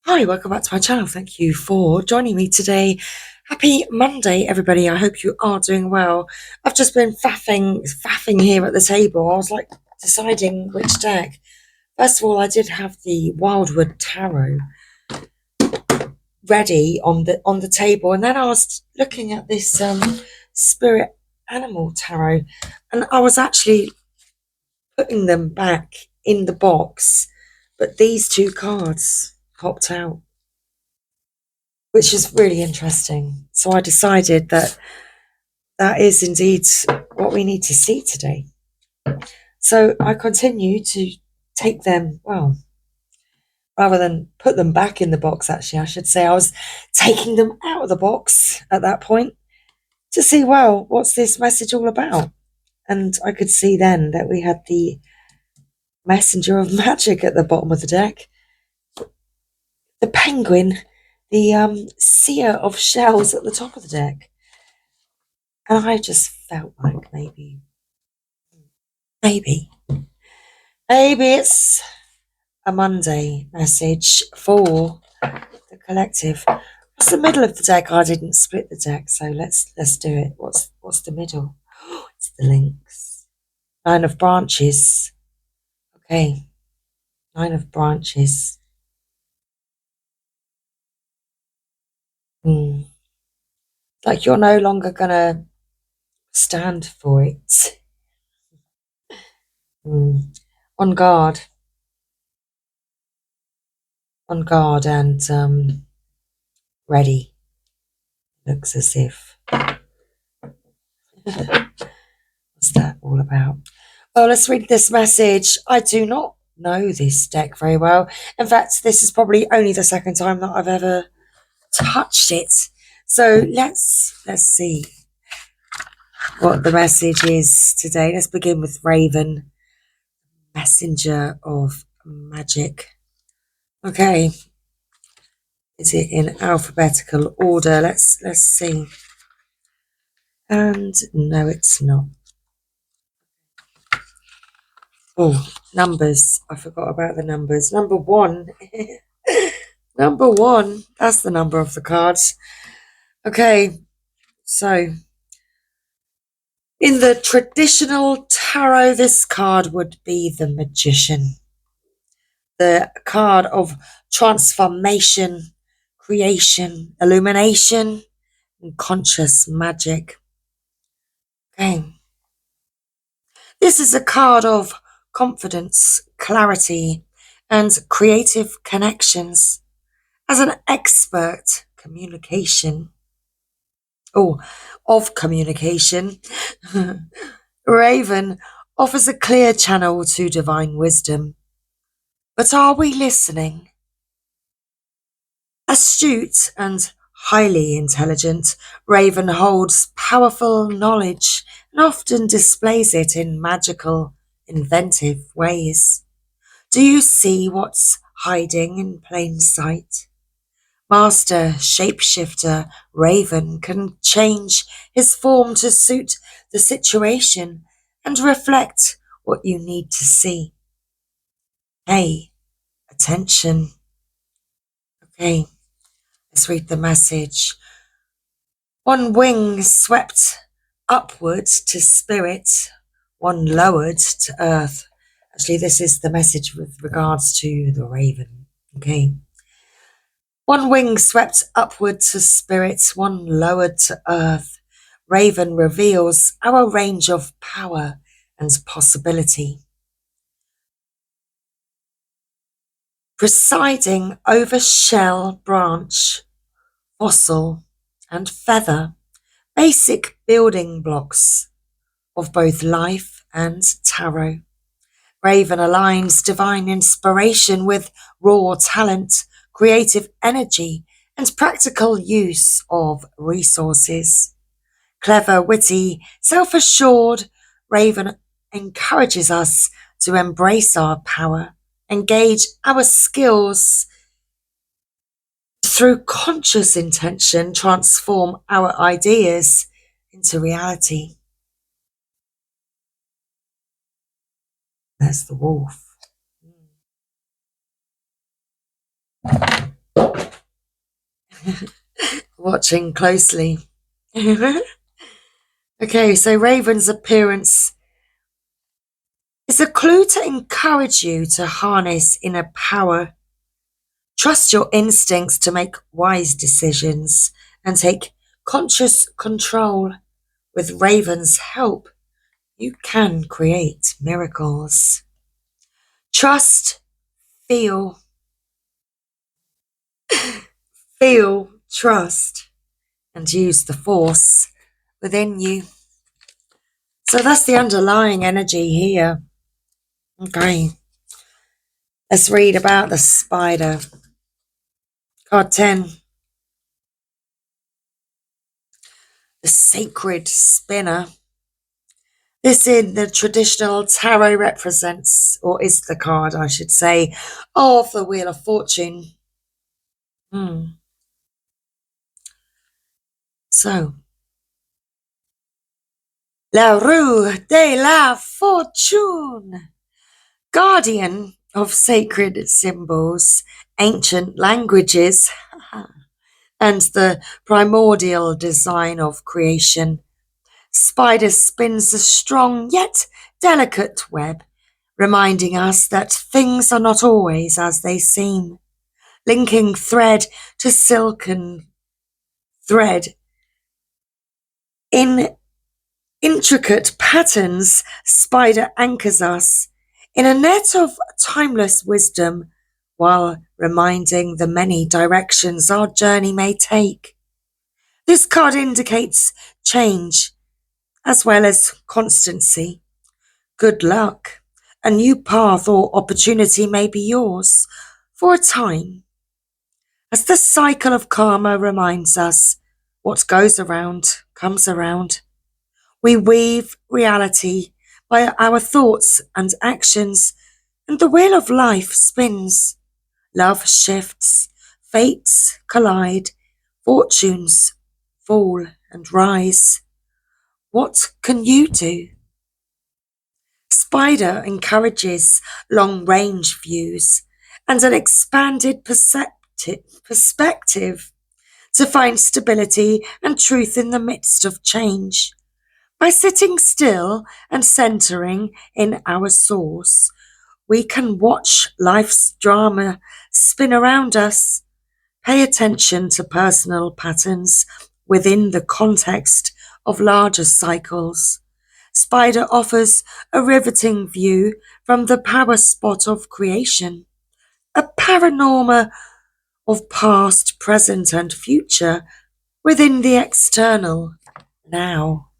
Hi, welcome back to my channel. Thank you for joining me today. Happy Monday, everybody. I hope you are doing well. I've just been faffing here at the table. I was like deciding which deck. First of all, I did have the Wildwood Tarot ready on the table, and then I was looking at this Spirit Animal Tarot, and I was actually putting them back in the box, but these two cards popped out, which is really interesting. So I decided that is indeed what we need to see today. So I continue to take them, well, rather than put them back in the box, actually, I should say I was taking them out of the box at that point to see, well, what's this message all about? And I could see then that we had the Messenger of Magic at the bottom of the deck, the Penguin, the Seer of Shells at the top of the deck. And I just felt like maybe it's a Monday message for the collective. What's the middle of the deck? I didn't split the deck, so let's do it. What's the middle? It's the links. 9 of branches. Okay. 9 of branches. Like you're no longer gonna stand for it. On guard. On guard and ready. Looks as if. What's that all about? Well, let's read this message. I do not know this deck very well. In fact, this is probably only the second time that I've ever touched it. So let's see what the message is today. Let's begin with Raven, Messenger of Magic. Okay. Is it in alphabetical order? Let's see. And no, it's not. Oh, numbers. I forgot about the numbers. Number 1. Number 1. That's the number of the cards. Okay. So, in the traditional tarot, this card would be the Magician. The card of transformation, creation, illumination, and conscious magic. Okay. This is a card of confidence, clarity, and creative connections. As an expert of communication, Raven offers a clear channel to divine wisdom. But are we listening? Astute and highly intelligent, Raven holds powerful knowledge and often displays it in magical, inventive ways. Do you see what's hiding in plain sight? Master shapeshifter Raven can change his form to suit the situation and reflect what you need to see. Pay attention. Okay, let's read the message. One wing swept upward to spirit, one lowered to earth. Actually, this is the message with regards to the Raven. Okay. One wing swept upward to spirit, one lowered to earth. Raven reveals our range of power and possibility. Presiding over shell, branch, fossil, and feather, basic building blocks of both life and tarot. Raven aligns divine inspiration with raw talent, creative energy, and practical use of resources. Clever, witty, self-assured, Raven encourages us to embrace our power, engage our skills, through conscious intention, transform our ideas into reality. There's the wolf. watching closely. Okay, so Raven's appearance is a clue to encourage you to harness inner power. Trust your instincts to make wise decisions and take conscious control. With Raven's help, you can create miracles. Trust, feel, trust, and use the force within you. So that's the underlying energy here. Okay. Let's read about the spider. Card 10. The sacred spinner. This in the traditional tarot represents, or is the card, I should say, of the Wheel of Fortune. So, La Roue de la Fortune, guardian of sacred symbols, ancient languages, and the primordial design of creation. Spider spins a strong yet delicate web, reminding us that things are not always as they seem. Linking thread to silken thread in intricate patterns, Spider anchors us in a net of timeless wisdom while reminding the many directions our journey may take. This card indicates change as well as constancy. Good luck. A new path or opportunity may be yours for a time. As the cycle of karma reminds us, what goes around comes around. We weave reality by our thoughts and actions, and the wheel of life spins. Love shifts, fates collide, fortunes fall and rise. What can you do? Spider encourages long-range views and an expanded perspective to find stability and truth in the midst of change. By sitting still and centering in our source, we can watch life's drama spin around us, pay attention to personal patterns within the context of larger cycles. Spider offers a riveting view from the power spot of creation, a panorama of past, present, and future within the external now.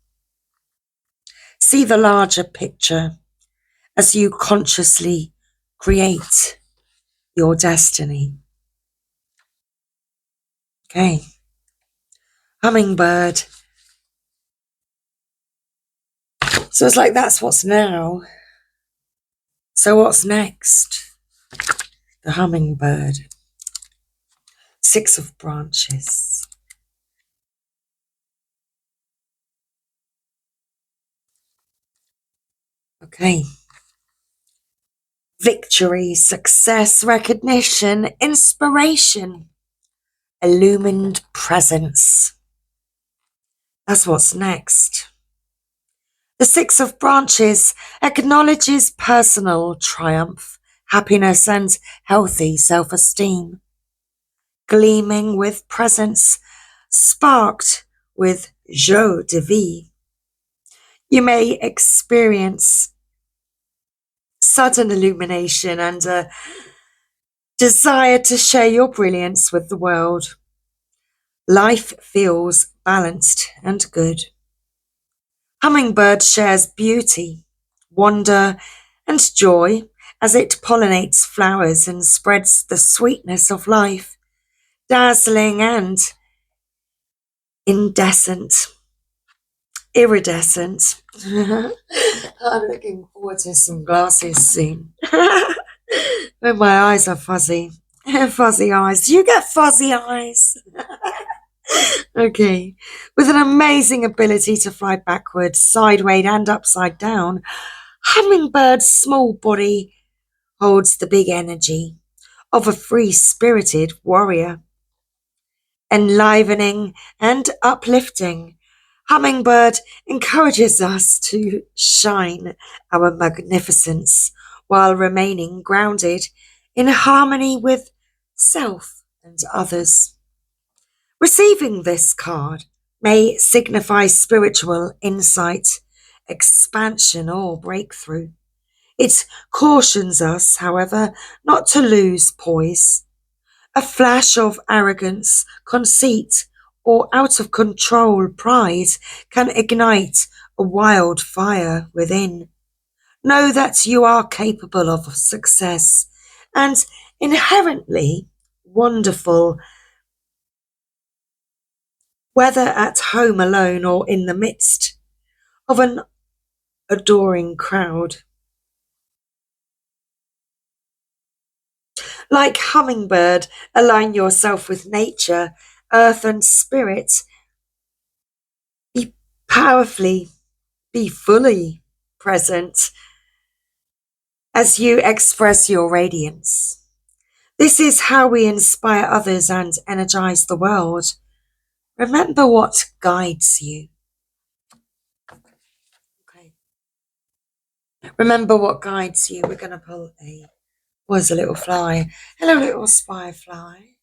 See the larger picture as you consciously create your destiny. Okay. Hummingbird. So it's like that's what's now. So what's next? The hummingbird. 6 of branches. Okay. Victory, success, recognition, inspiration, illumined presence. That's what's next. The 6 of branches acknowledges personal triumph, happiness, and healthy self-esteem. Gleaming with presence, sparked with joie de vivre. You may experience sudden illumination and a desire to share your brilliance with the world. Life feels balanced and good. Hummingbird shares beauty, wonder, and joy as it pollinates flowers and spreads the sweetness of life, dazzling and iridescent. I'm looking forward to some glasses soon. When my eyes are fuzzy. Fuzzy eyes. Do you get fuzzy eyes? Okay. With an amazing ability to fly backwards, sideways, and upside down, Hummingbird's small body holds the big energy of a free-spirited warrior. enlivening and uplifting. Hummingbird encourages us to shine our magnificence while remaining grounded in harmony with self and others. Receiving this card may signify spiritual insight, expansion, or breakthrough. It cautions us, however, not to lose poise. A flash of arrogance, conceit, or out of control pride can ignite a wildfire within. Know that you are capable of success and inherently wonderful, whether at home alone or in the midst of an adoring crowd. Like hummingbird, align yourself with nature, earth and spirit. Be powerfully, be fully present as you express your radiance. This is how we inspire others and energize the world. Remember what guides you. Okay. Remember what guides you. We're going to pull was a little fly. Hello, little spy fly.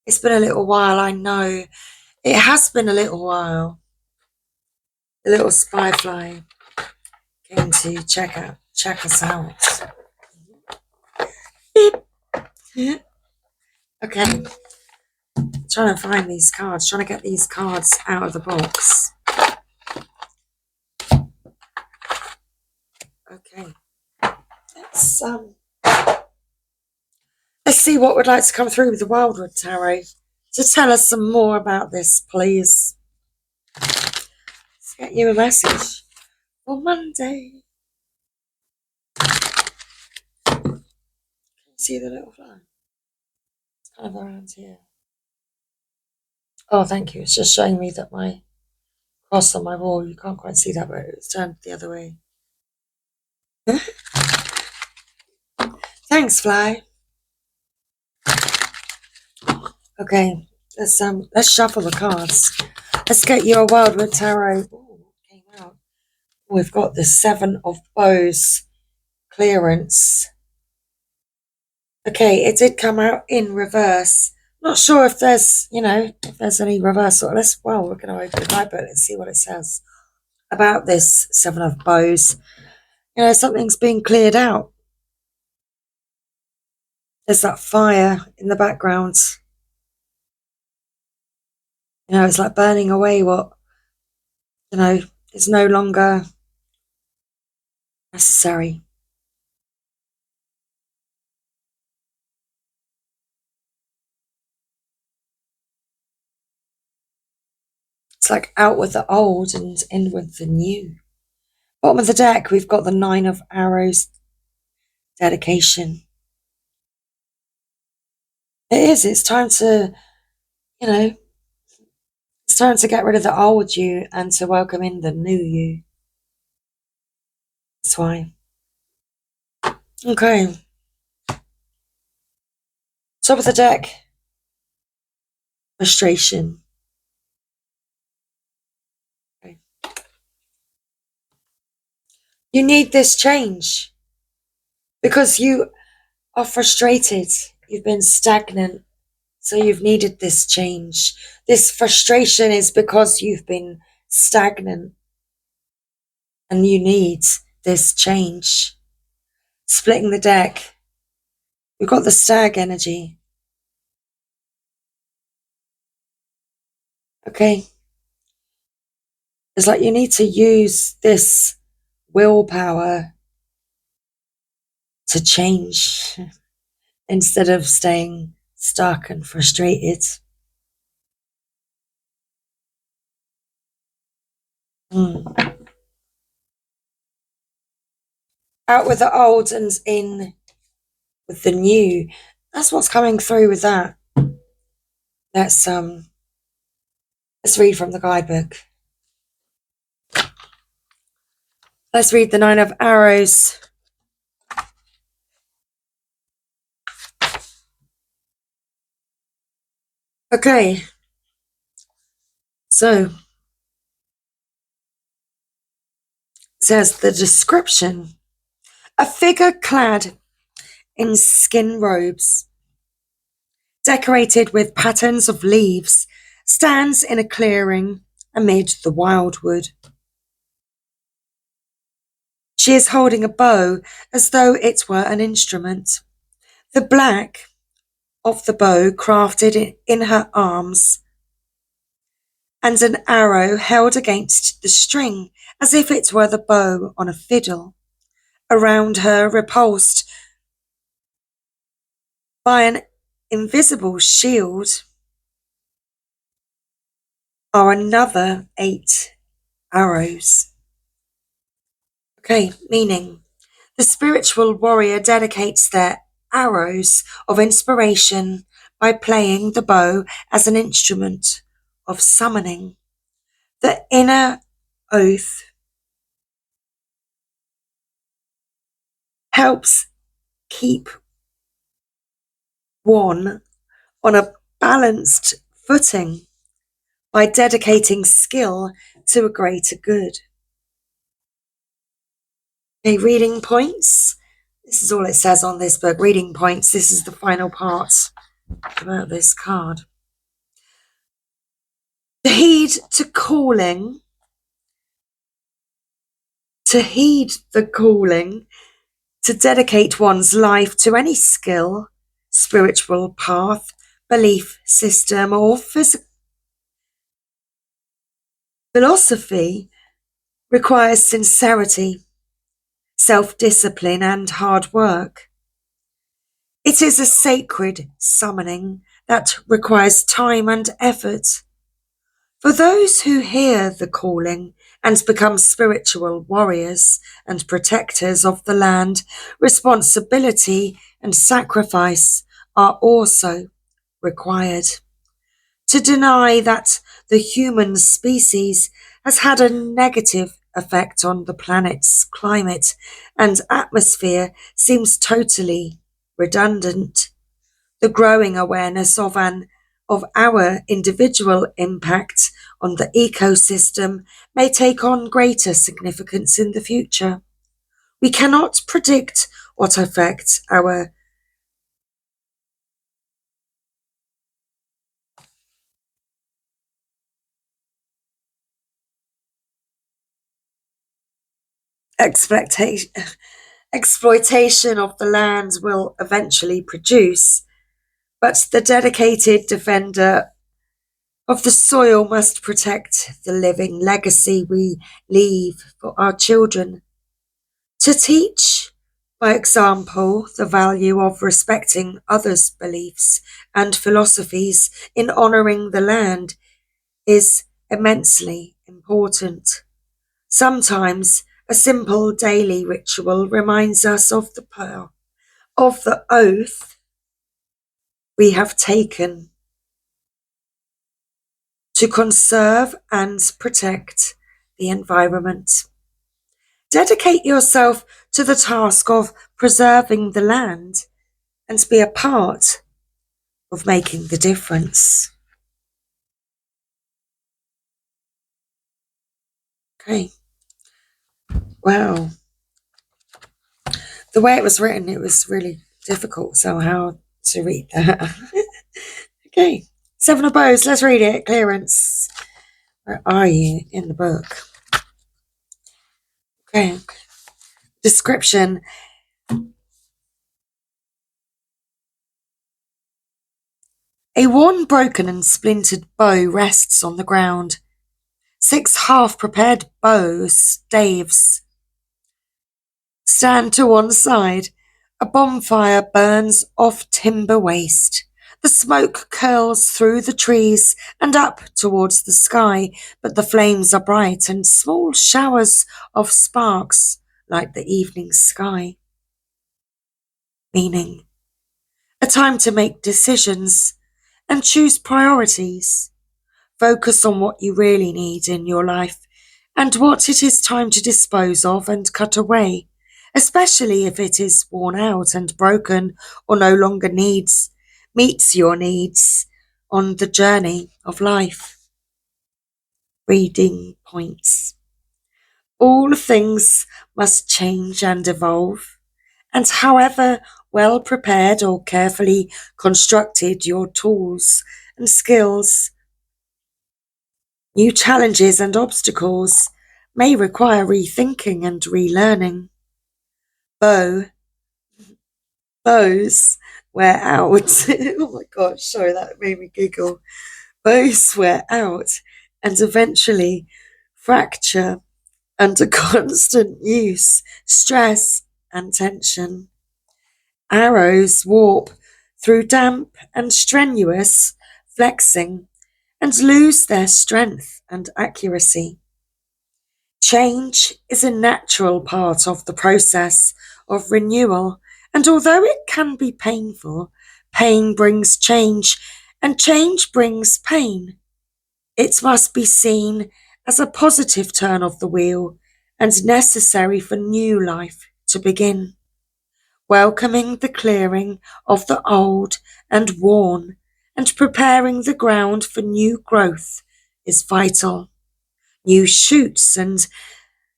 It's been a little while, I know. It has been a little while. The little spy fly came to check us out. Okay. Trying to find these cards, trying to get these cards out of the box. Okay. Let's see what would like to come through with the Wildwood Tarot to tell us some more about this, please. Let's get you a message for Monday. Can you see the little fly? It's kind of around here. Oh, thank you. It's just showing me that my cross on my wall, you can't quite see that, but it's turned the other way. Thanks, fly. Okay, let's shuffle the cards. Let's get you a Wildwood Tarot. Ooh, came out. We've got the Seven of Bows clearance. Okay, it did come out in reverse. Not sure if there's, if there's any reversal. We're going to open the card book and see what it says about this Seven of Bows. Something's being cleared out. There's that fire in the background. It's like burning away what, is no longer necessary. It's like out with the old and in with the new. Bottom of the deck, we've got the Nine of Arrows, dedication. It is, it's time to, it's time to get rid of the old you and to welcome in the new you. That's why. Okay. Top of the deck, frustration. Okay. You need this change because you are frustrated. You've been stagnant. So you've needed this change. This frustration is because you've been stagnant and you need this change. Splitting the deck. We've got the stag energy. Okay. It's like you need to use this willpower to change instead of staying stuck and frustrated. Out with the old and in with the new. That's what's coming through with that. Let's read from the guidebook. Let's read the Nine of Arrows. Okay. So, it says the description: a figure clad in skin robes, decorated with patterns of leaves, stands in a clearing amid the wildwood. She is holding a bow as though it were an instrument. The black of the bow crafted in her arms, and an arrow held against the string as if it were the bow on a fiddle. Around her, repulsed by an invisible shield, are another 8 arrows. Okay, meaning the spiritual warrior dedicates their arrows of inspiration by playing the bow as an instrument of summoning. The inner oath helps keep one on a balanced footing by dedicating skill to a greater good. Okay, reading points. This is all it says on this book. Reading points. This is the final part about this card. To heed the calling, to dedicate one's life to any skill, spiritual path, belief system, or philosophy requires sincerity, self-discipline, and hard work. It is a sacred summoning that requires time and effort. For those who hear the calling and become spiritual warriors and protectors of the land, responsibility and sacrifice are also required. To deny that the human species has had a negative effect on the planet's climate and atmosphere seems totally redundant. The growing awareness of our individual impact on the ecosystem may take on greater significance in the future. We cannot predict what effect our exploitation of the land will eventually produce, but the dedicated defender of the soil must protect the living legacy we leave for our children. To teach, by example, the value of respecting others' beliefs and philosophies in honouring the land is immensely important. Sometimes a simple daily ritual reminds us of the oath we have taken to conserve and protect the environment. Dedicate yourself to the task of preserving the land and be a part of making the difference. Okay. Wow. The way it was written, it was really difficult somehow to read that. Okay. 7 of Bows. Let's read it. Clearance. Where are you in the book? Okay. Description. A worn, broken and splintered bow rests on the ground. 6 half-prepared bow staves stand to one side. A bonfire burns off timber waste. The smoke curls through the trees and up towards the sky, but the flames are bright and small showers of sparks light the evening sky. Meaning, a time to make decisions and choose priorities. Focus on what you really need in your life and what it is time to dispose of and cut away, especially if it is worn out and broken or no longer meets your needs on the journey of life. reading points. All things must change and evolve, and however well prepared or carefully constructed your tools and skills, new challenges and obstacles may require rethinking and relearning. Bows wear out. Oh my gosh, sorry, that made me giggle. Bows wear out and eventually fracture under constant use, stress, and tension. Arrows warp through damp and strenuous flexing and lose their strength and accuracy. Change is a natural part of the process of renewal, and although it can be painful, pain brings change, and change brings pain. It must be seen as a positive turn of the wheel and necessary for new life to begin. Welcoming the clearing of the old and worn and preparing the ground for new growth is vital. New shoots and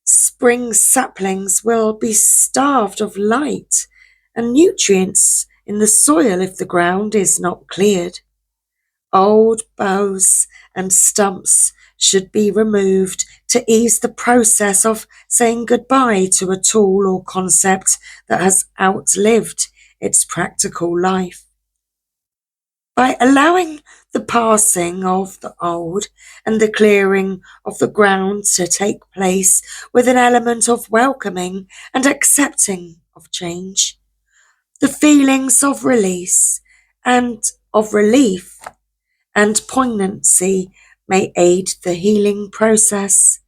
spring saplings will be starved of light and nutrients in the soil if the ground is not cleared. Old boughs and stumps should be removed to ease the process of saying goodbye to a tool or concept that has outlived its practical life. By allowing the passing of the old and the clearing of the ground to take place with an element of welcoming and accepting of change, the feelings of release and of relief and poignancy may aid the healing process,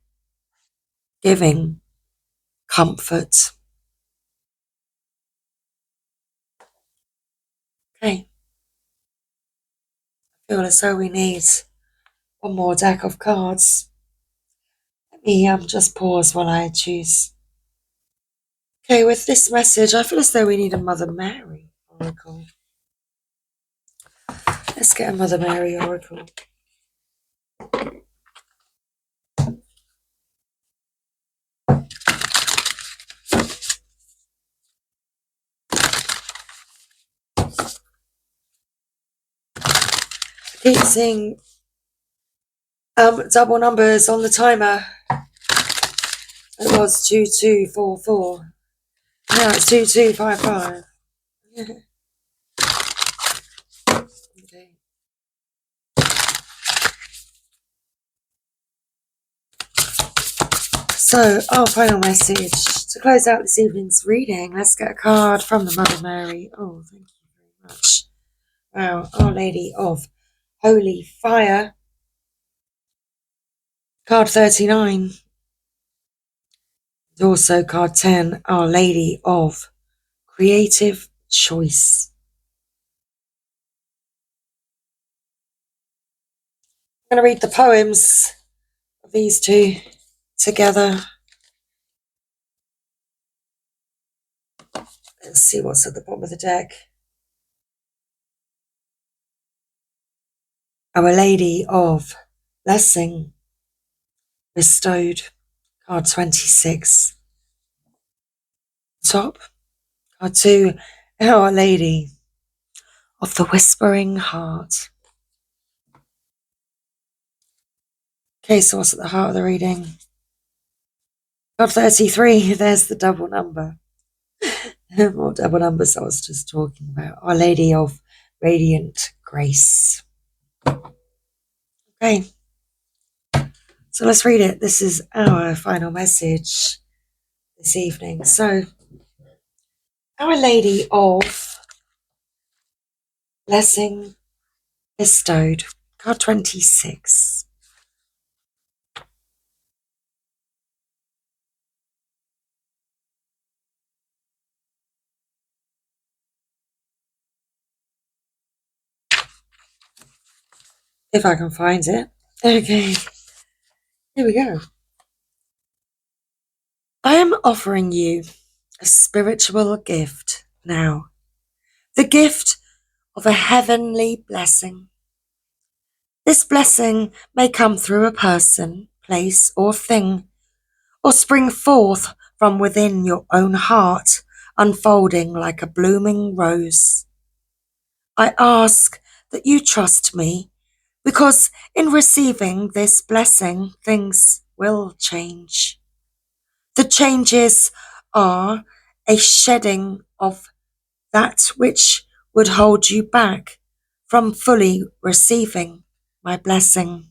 giving comfort. Okay, I feel as though we need one more deck of cards. Let me just pause while I choose. Okay, with this message, I feel as though we need a Mother Mary oracle. Let's get a Mother Mary oracle. I keep seeing double numbers on the timer. It was 2244. Now it's 2255. Okay. So, our final message to close out this evening's reading. Let's get a card from the Mother Mary. Oh, thank you very much. Wow, Our Lady of Holy Fire. Card 39. And also card 10, Our Lady of Creative Choice. I'm going to read the poems of these two together. Let's see what's at the bottom of the deck. Our Lady of Blessing Bestowed. Card 26. Top. Card 2, Our Lady of the Whispering Heart. Okay, so what's at the heart of the reading? Card 33, there's the double number. More double numbers I was just talking about. Our Lady of Radiant Grace. Okay, so let's read it. This is our final message this evening. So, Our Lady of Blessing Bestowed. Card 26. If I can find it. Okay, here we go. I am offering you a spiritual gift now. The gift of a heavenly blessing. This blessing may come through a person, place, or thing, or spring forth from within your own heart, unfolding like a blooming rose. I ask that you trust me, because in receiving this blessing, things will change. The changes are a shedding of that which would hold you back from fully receiving my blessing.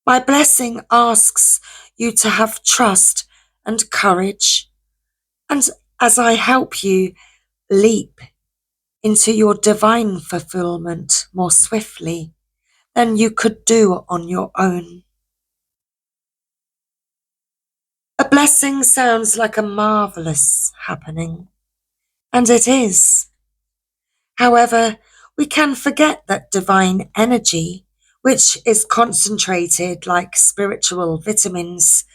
My blessing asks you to have trust and courage, and as I help you leap into your divine fulfillment more swiftly than you could do on your own. A blessing sounds like a marvelous happening, and it is. However, we can forget that divine energy, which is concentrated like spiritual vitamins,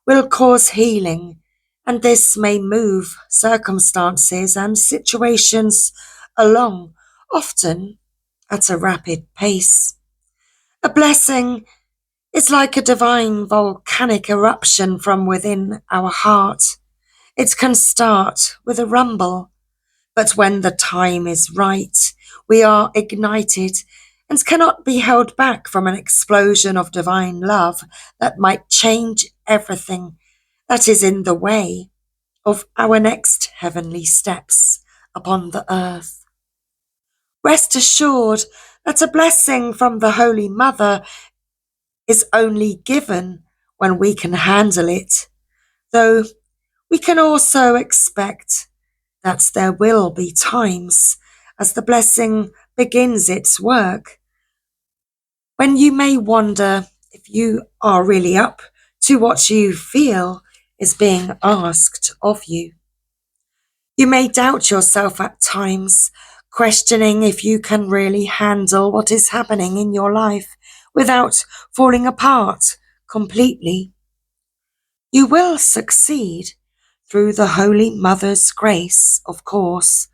will cause healing, and this may move circumstances and situations along, often at a rapid pace. A blessing is like a divine volcanic eruption from within our heart. It can start with a rumble, but when the time is right, we are ignited and cannot be held back from an explosion of divine love that might change everything that is in the way of our next heavenly steps upon the earth. Rest assured that a blessing from the Holy Mother is only given when we can handle it, though we can also expect that there will be times as the blessing begins its work when you may wonder if you are really up to what you feel is being asked of you. You may doubt yourself at times, questioning if you can really handle what is happening in your life without falling apart completely. You will succeed through the Holy Mother's grace, of course,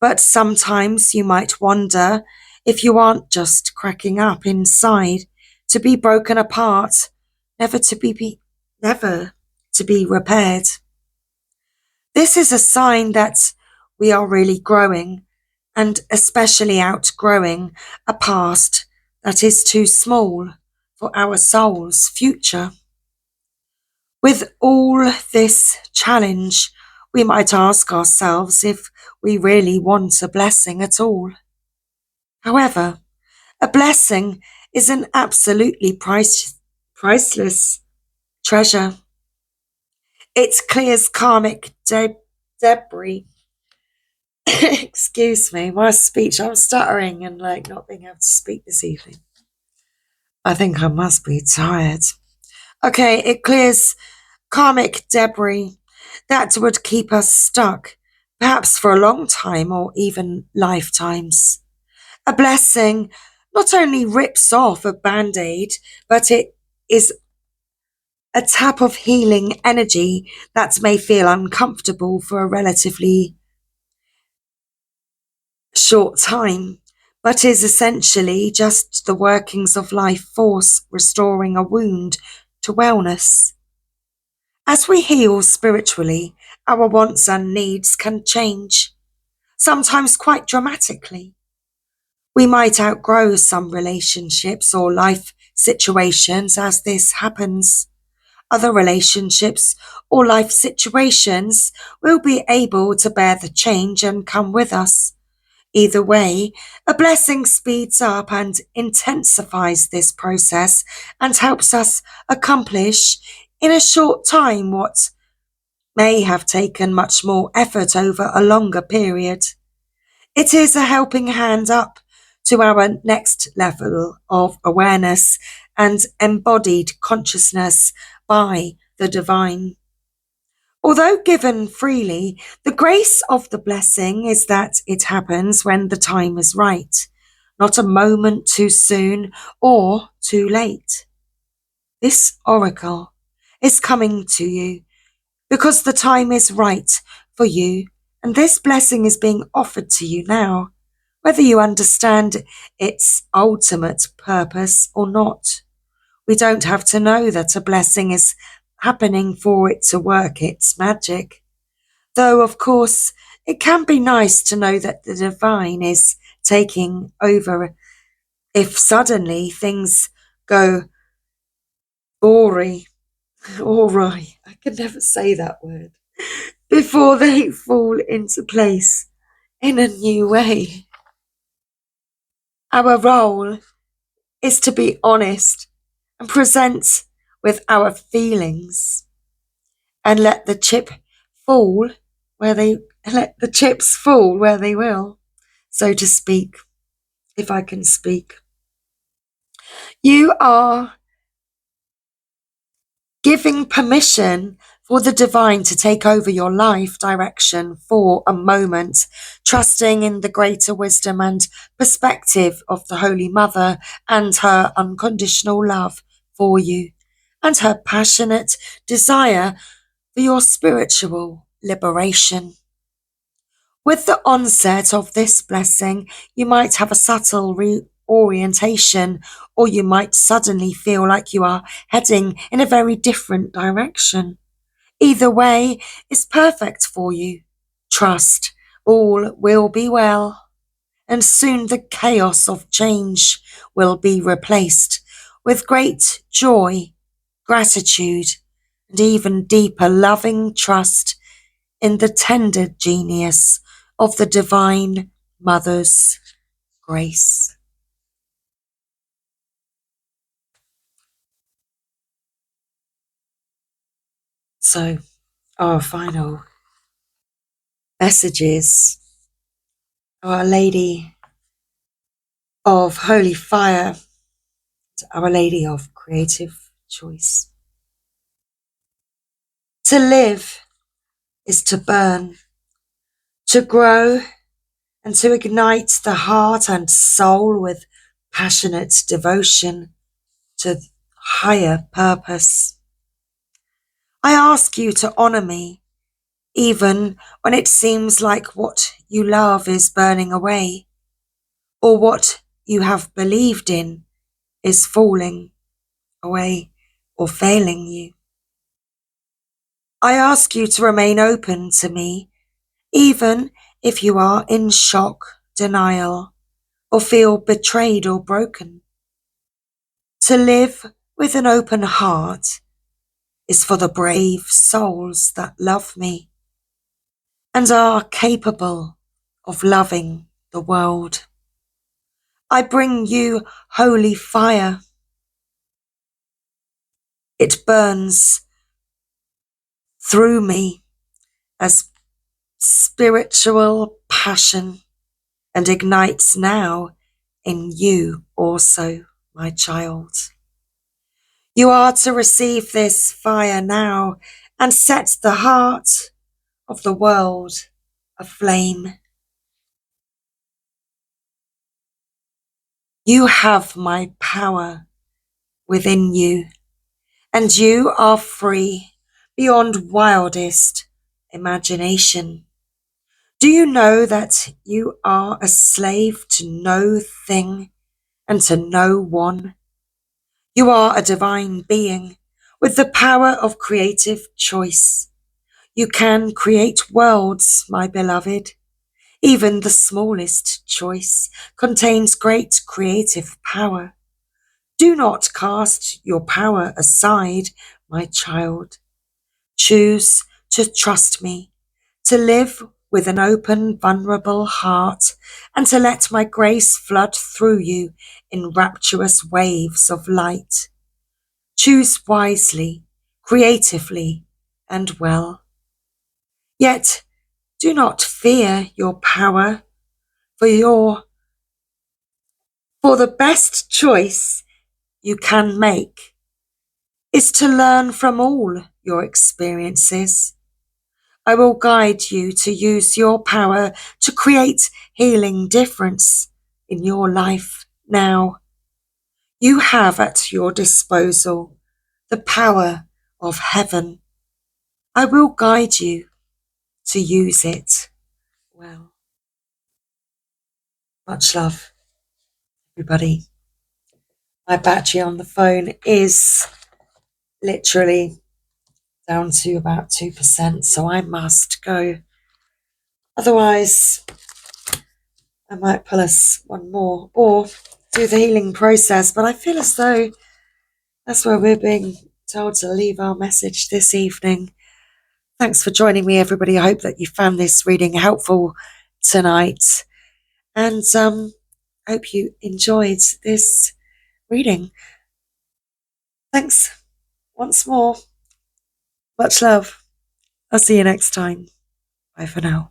but sometimes you might wonder if you aren't just cracking up inside to be broken apart, never to be repaired. This is a sign that we are really growing, and especially outgrowing a past that is too small for our soul's future. With all this challenge, we might ask ourselves if we really want a blessing at all. However, a blessing is an absolutely priceless treasure. It clears karmic debris. Excuse me, my speech. I'm stuttering and not being able to speak this evening. I think I must be tired. Okay, it clears karmic debris that would keep us stuck, perhaps for a long time or even lifetimes. A blessing not only rips off a band-aid, but it is a tap of healing energy that may feel uncomfortable for a relatively short time, but is essentially just the workings of life force restoring a wound to wellness. As we heal spiritually, our wants and needs can change, sometimes quite dramatically. We might outgrow some relationships or life situations as this happens. Other relationships or life situations will be able to bear the change and come with us. Either way, a blessing speeds up and intensifies this process and helps us accomplish in a short time what may have taken much more effort over a longer period. It is a helping hand up to our next level of awareness and embodied consciousness by the divine. Although given freely, the grace of the blessing is that it happens when the time is right, not a moment too soon or too late. This oracle is coming to you because the time is right for you, and this blessing is being offered to you now, whether you understand its ultimate purpose or not. We don't have to know that a blessing is happening for it to work its magic. Though, of course, it can be nice to know that the divine is taking over if suddenly things go awry. Awry. I can never say that word. Before they fall into place in a new way. Our role is to be honest and present with our feelings and let the chips fall where they will, so to speak, if I can speak. You are giving permission for the divine to take over your life direction for a moment, trusting in the greater wisdom and perspective of the Holy Mother and her unconditional love for you and her passionate desire for your spiritual liberation. With the onset of this blessing, you might have a subtle reorientation, or you might suddenly feel like you are heading in a very different direction. Either way is perfect for you. Trust, all will be well, and soon the chaos of change will be replaced with great joy, gratitude, and even deeper loving trust in the tender genius of the Divine Mother's grace. So, our final messages, Our Lady of Holy Fire, Our Lady of Creative Choice. To live is to burn, to grow, and to ignite the heart and soul with passionate devotion to higher purpose. I ask you to honor me, even when it seems like what you love is burning away, or what you have believed in is falling away or failing you. I ask you to remain open to me, even if you are in shock, denial, or feel betrayed or broken. To live with an open heart is for the brave souls that love me and are capable of loving the world. I bring you holy fire. It burns through me as spiritual passion and ignites now in you also, my child. You are to receive this fire now and set the heart of the world aflame. You have my power within you, and you are free beyond wildest imagination. Do you know that you are a slave to no thing and to no one? You are a divine being with the power of creative choice. You can create worlds, my beloved. Even the smallest choice contains great creative power. Do not cast your power aside, my child. Choose to trust me, to live with an open, vulnerable heart, and to let my grace flood through you in rapturous waves of light. Choose wisely, creatively, and well. Yet do not fear your power, for the best choice you can make is to learn from all your experiences. I will guide you to use your power to create healing difference in your life now. You have at your disposal the power of heaven. I will guide you to use it well. Much love, everybody. My battery on the phone is literally down to about 2%, so I must go. Otherwise, I might pull us one more or do the healing process, but I feel as though that's where we're being told to leave our message this evening. Thanks for joining me, everybody. I hope that you found this reading helpful tonight, and hope you enjoyed this reading. Thanks once more. Much love. I'll see you next time. Bye for now.